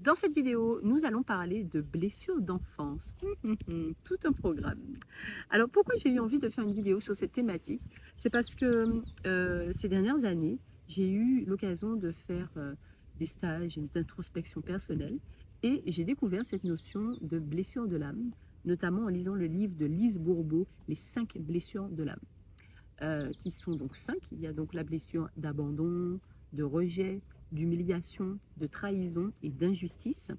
Dans cette vidéo, nous allons parler de blessures d'enfance. Tout un programme. Alors pourquoi j'ai eu envie de faire une vidéo sur cette thématique? C'est parce que ces dernières années, j'ai eu l'occasion de faire des stages d'introspection personnelle et j'ai découvert cette notion de blessure de l'âme, notamment en lisant le livre de Lise Bourbeau, Les 5 blessures de l'âme, qui sont donc 5. Il y a donc la blessure d'abandon, de rejet, d'humiliation, de trahison et d'injustice.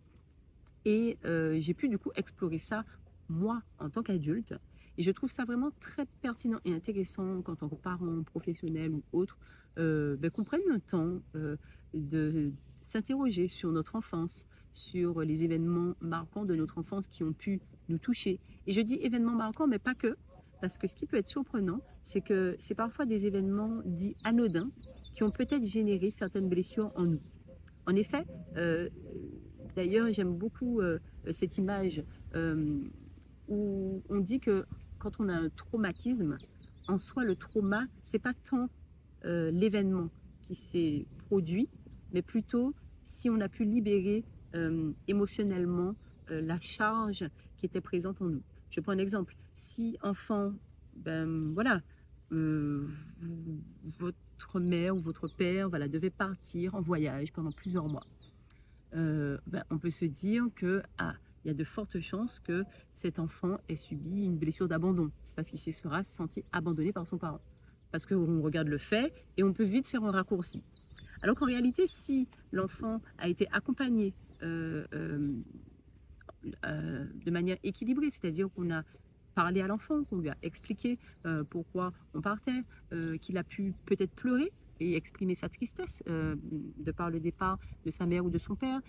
Et j'ai pu du coup explorer ça, moi, en tant qu'adulte. Et je trouve ça vraiment très pertinent et intéressant quand on parents, professionnels ou autres qu'on prenne le temps de s'interroger sur notre enfance, sur les événements marquants de notre enfance qui ont pu nous toucher. Et je dis événements marquants, mais pas que, parce que ce qui peut être surprenant, c'est que c'est parfois des événements dits anodins qui ont peut-être généré certaines blessures en nous. En effet, d'ailleurs, j'aime beaucoup cette image où on dit que quand on a un traumatisme, en soi, le trauma, c'est pas tant l'événement qui s'est produit, mais plutôt si on a pu libérer émotionnellement la charge qui était présente en nous. Je prends un exemple. Si enfant, voilà, euh, votre mère ou votre père, voilà, devait partir en voyage pendant plusieurs mois, on peut se dire que il y a de fortes chances que cet enfant ait subi une blessure d'abandon parce qu'il se sera senti abandonné par son parent. Parce qu'on regarde le fait et on peut vite faire un raccourci. Alors qu'en réalité, si l'enfant a été accompagné de manière équilibrée, c'est-à-dire qu'on a parlé à l'enfant, qu'on lui a expliqué pourquoi on partait, qu'il a pu peut-être pleurer et exprimer sa tristesse de par le départ de sa mère ou de son père,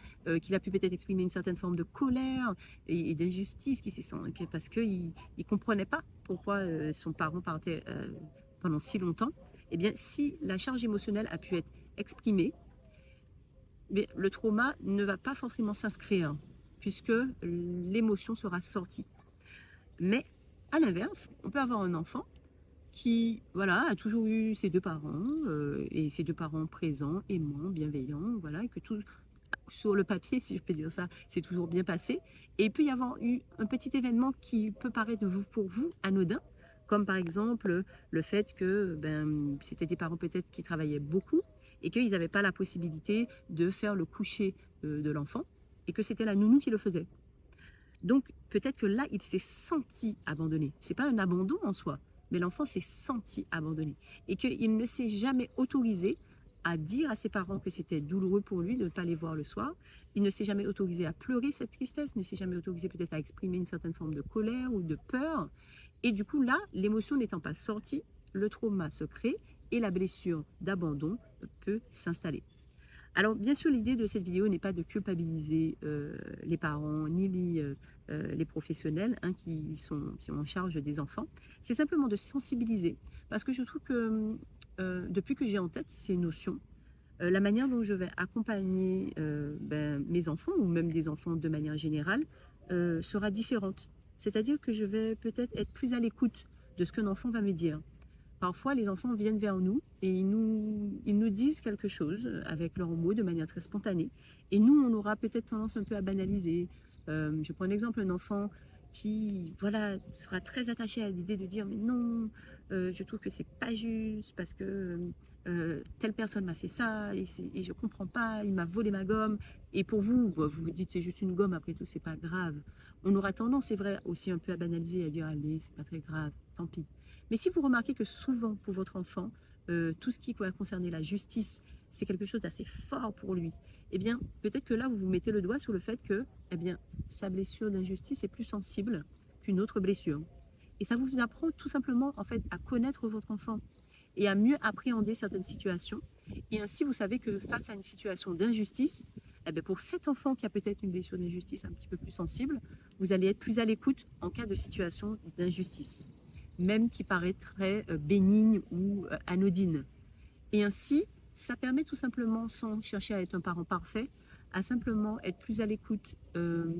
qu'il a pu peut-être exprimer une certaine forme de colère et d'injustice parce qu'il ne comprenait pas pourquoi son parent partait pendant si longtemps. Eh bien, si la charge émotionnelle a pu être exprimée, mais le trauma ne va pas forcément s'inscrire puisque l'émotion sera sortie. Mais à l'inverse, on peut avoir un enfant qui voilà, a toujours eu ses deux parents et ses deux parents présents, aimants, bienveillants, voilà, et que tout sur le papier, si je peux dire ça, c'est toujours bien passé. Et il peut y avoir eu un petit événement qui peut paraître pour vous anodin, comme par exemple le fait que c'était des parents peut-être qui travaillaient beaucoup et qu'ils n'avaient pas la possibilité de faire le coucher de l'enfant et que c'était la nounou qui le faisait. Donc peut-être que là, il s'est senti abandonné. C'est pas un abandon en soi, mais l'enfant s'est senti abandonné et qu'il ne s'est jamais autorisé à dire à ses parents que c'était douloureux pour lui de ne pas les voir le soir. Il ne s'est jamais autorisé à pleurer cette tristesse, ne s'est jamais autorisé peut-être à exprimer une certaine forme de colère ou de peur. Et du coup, là, l'émotion n'étant pas sortie, le trauma se crée et la blessure d'abandon peut s'installer. Alors, bien sûr, l'idée de cette vidéo n'est pas de culpabiliser les parents ni les professionnels qui ont en charge des enfants. C'est simplement de sensibiliser. Parce que je trouve que depuis que j'ai en tête ces notions, la manière dont je vais accompagner mes enfants, ou même des enfants de manière générale, sera différente. C'est-à-dire que je vais peut-être être plus à l'écoute de ce qu'un enfant va me dire. Parfois, les enfants viennent vers nous et ils nous disent quelque chose avec leurs mots de manière très spontanée. Et nous, on aura peut-être tendance un peu à banaliser. Je prends un exemple, un enfant qui voilà, sera très attaché à l'idée de dire mais non, je trouve que c'est pas juste parce que telle personne m'a fait ça et je comprends pas, il m'a volé ma gomme. Et pour vous, vous vous dites c'est juste une gomme, après tout, c'est pas grave. On aura tendance, c'est vrai, aussi un peu à banaliser et à dire allez, c'est pas très grave, tant pis. Mais si vous remarquez que souvent pour votre enfant, tout ce qui va concerner la justice, c'est quelque chose d'assez fort pour lui, eh bien, peut-être que là, vous vous mettez le doigt sur le fait que, eh bien, sa blessure d'injustice est plus sensible qu'une autre blessure. Et ça vous apprend tout simplement, en fait, à connaître votre enfant et à mieux appréhender certaines situations. Et ainsi, vous savez que face à une situation d'injustice, eh bien, pour cet enfant qui a peut-être une blessure d'injustice un petit peu plus sensible, vous allez être plus à l'écoute en cas de situation d'injustice, même qui paraîtrait bénigne ou anodine. Et ainsi, ça permet tout simplement, sans chercher à être un parent parfait, à simplement être plus à l'écoute,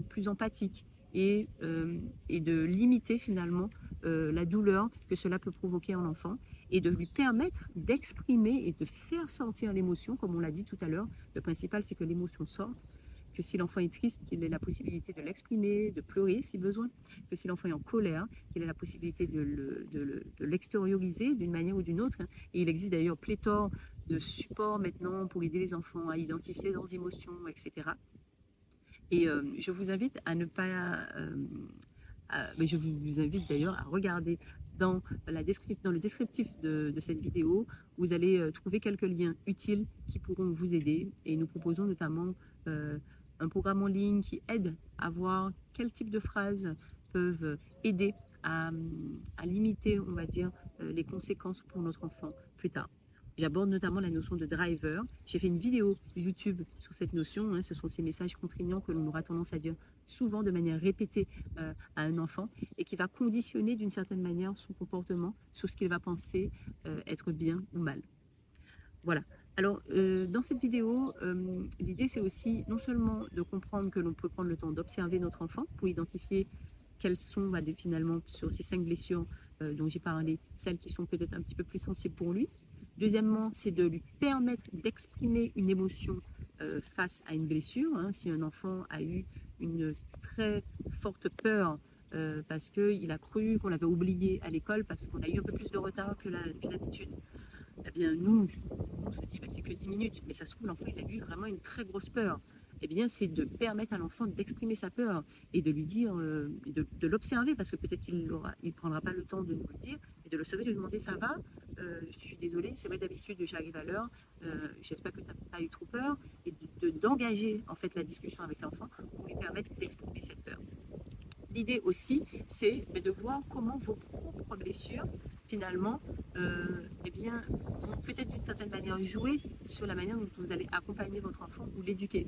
plus empathique et de limiter finalement la douleur que cela peut provoquer en enfant et de lui permettre d'exprimer et de faire sortir l'émotion, comme on l'a dit tout à l'heure. Le principal, c'est que l'émotion sorte que si l'enfant est triste, qu'il ait la possibilité de l'exprimer, de pleurer si besoin, que si l'enfant est en colère, qu'il ait la possibilité de l'extérioriser d'une manière ou d'une autre. Et il existe d'ailleurs pléthore de supports maintenant pour aider les enfants à identifier leurs émotions, etc. Et je vous invite à ne pas... mais je vous invite d'ailleurs à regarder dans le descriptif de cette vidéo, vous allez trouver quelques liens utiles qui pourront vous aider. Et nous proposons notamment un programme en ligne qui aide à voir quel type de phrases peuvent aider à limiter, on va dire, les conséquences pour notre enfant plus tard. J'aborde notamment la notion de driver. J'ai fait une vidéo YouTube sur cette notion. Hein. Ce sont ces messages contraignants que l'on aura tendance à dire souvent de manière répétée à un enfant et qui va conditionner d'une certaine manière son comportement sur ce qu'il va penser être bien ou mal. Voilà. Alors, dans cette vidéo, l'idée c'est aussi non seulement de comprendre que l'on peut prendre le temps d'observer notre enfant pour identifier quelles sont finalement sur ces 5 blessures dont j'ai parlé, celles qui sont peut-être un petit peu plus sensibles pour lui. Deuxièmement, c'est de lui permettre d'exprimer une émotion face à une blessure. Hein. Si un enfant a eu une très forte peur parce qu'il a cru qu'on l'avait oublié à l'école, parce qu'on a eu un peu plus de retard que d'habitude, eh bien nous, on se dit c'est que 10 minutes, mais ça se trouve l'enfant il a eu vraiment une très grosse peur. Eh bien, c'est de permettre à l'enfant d'exprimer sa peur et de lui dire, de l'observer, parce que peut-être qu'il ne prendra pas le temps de nous le dire, et de l'observer, de lui demander ça va, je suis désolée, c'est vrai d'habitude j'arrive à l'heure, j'espère que tu n'as pas eu trop peur, et d'engager en fait la discussion avec l'enfant pour lui permettre d'exprimer cette peur. L'idée aussi, c'est de voir comment vos propres blessures, finalement, eh bien, vont peut-être d'une certaine manière jouer sur la manière dont vous allez accompagner votre enfant ou l'éduquer.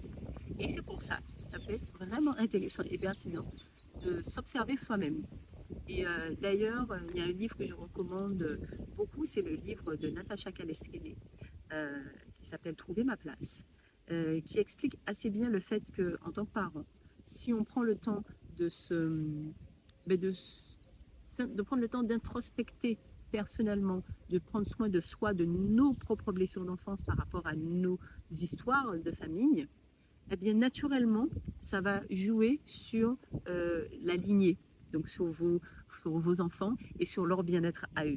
Et c'est pour ça que ça peut être vraiment intéressant et pertinent de s'observer soi-même. Et d'ailleurs, il y a un livre que je recommande beaucoup, c'est le livre de Natacha Calestrini, qui s'appelle Trouver ma place, qui explique assez bien le fait qu'en tant que parent, si on prend le temps de prendre le temps d'introspecter personnellement, de prendre soin de soi, de nos propres blessures d'enfance par rapport à nos histoires de famille, eh bien naturellement, ça va jouer sur la lignée, donc sur vos enfants et sur leur bien-être à eux.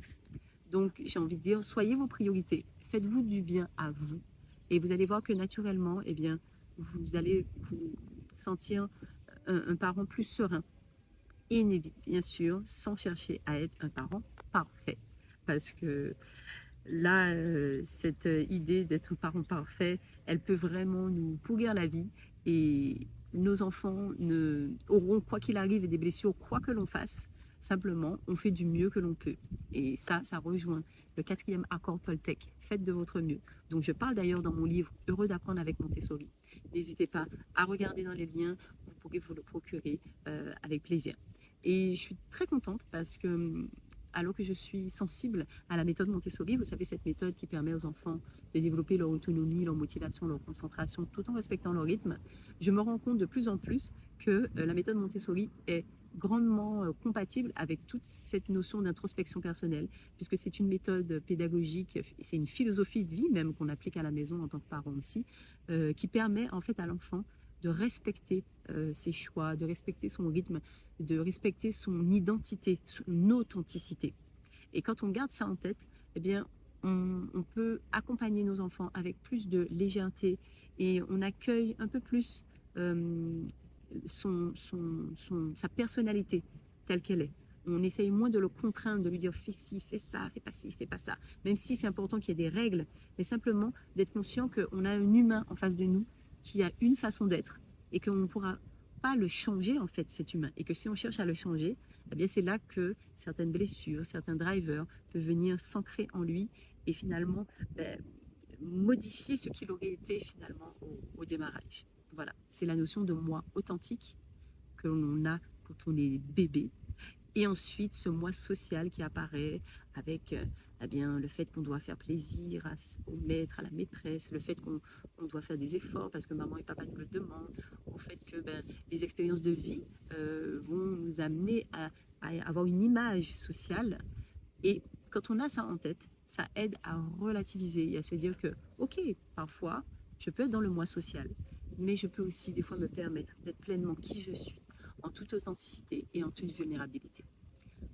Donc j'ai envie de dire, soyez vos priorités, faites-vous du bien à vous, et vous allez voir que naturellement, eh bien, vous allez vous sentir un parent plus serein. Et bien sûr, sans chercher à être un parent parfait. Parce que là, cette idée d'être un parent parfait, elle peut vraiment nous pourrir la vie. Et nos enfants auront, quoi qu'il arrive, des blessures, quoi que l'on fasse. Simplement, on fait du mieux que l'on peut. Et ça rejoint le 4e accord Toltec. Faites de votre mieux. Donc, je parle d'ailleurs dans mon livre Heureux d'apprendre avec Montessori. N'hésitez pas à regarder dans les liens. Vous pourrez vous le procurer avec plaisir. Et je suis très contente parce que, alors que je suis sensible à la méthode Montessori, vous savez, cette méthode qui permet aux enfants de développer leur autonomie, leur motivation, leur concentration, tout en respectant leur rythme, je me rends compte de plus en plus que la méthode Montessori est grandement compatible avec toute cette notion d'introspection personnelle, puisque c'est une méthode pédagogique, c'est une philosophie de vie même qu'on applique à la maison en tant que parent aussi, qui permet en fait à l'enfant de respecter ses choix, de respecter son rythme, de respecter son identité, son authenticité. Et quand on garde ça en tête, eh bien, on peut accompagner nos enfants avec plus de légèreté et on accueille un peu plus sa personnalité telle qu'elle est. On essaye moins de le contraindre, de lui dire fais ci, fais ça, fais pas ci, fais pas ça. Même si c'est important qu'il y ait des règles, mais simplement d'être conscient qu'on a un humain en face de nous qui a une façon d'être et qu'on ne pourra pas le changer en fait cet humain. Et que si on cherche à le changer, eh bien c'est là que certaines blessures, certains drivers peuvent venir s'ancrer en lui et finalement modifier ce qu'il aurait été finalement au démarrage. Voilà, c'est la notion de moi authentique que l'on a quand on est bébé. Et ensuite, ce moi social qui apparaît avec eh bien, le fait qu'on doit faire plaisir au maître, à la maîtresse, le fait qu'on doit faire des efforts parce que maman et papa nous le demandent, au fait que les expériences de vie vont nous amener à avoir une image sociale. Et quand on a ça en tête, ça aide à relativiser et à se dire que, ok, parfois, je peux être dans le moi social. mais je peux aussi des fois me permettre d'être pleinement qui je suis, en toute authenticité et en toute vulnérabilité.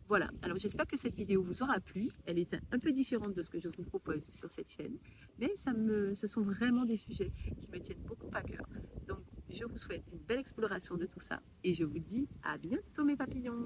Voilà, alors j'espère que cette vidéo vous aura plu. Elle est un peu différente de ce que je vous propose sur cette chaîne, mais ce sont vraiment des sujets qui me tiennent beaucoup à cœur. Donc, je vous souhaite une belle exploration de tout ça et je vous dis à bientôt mes papillons.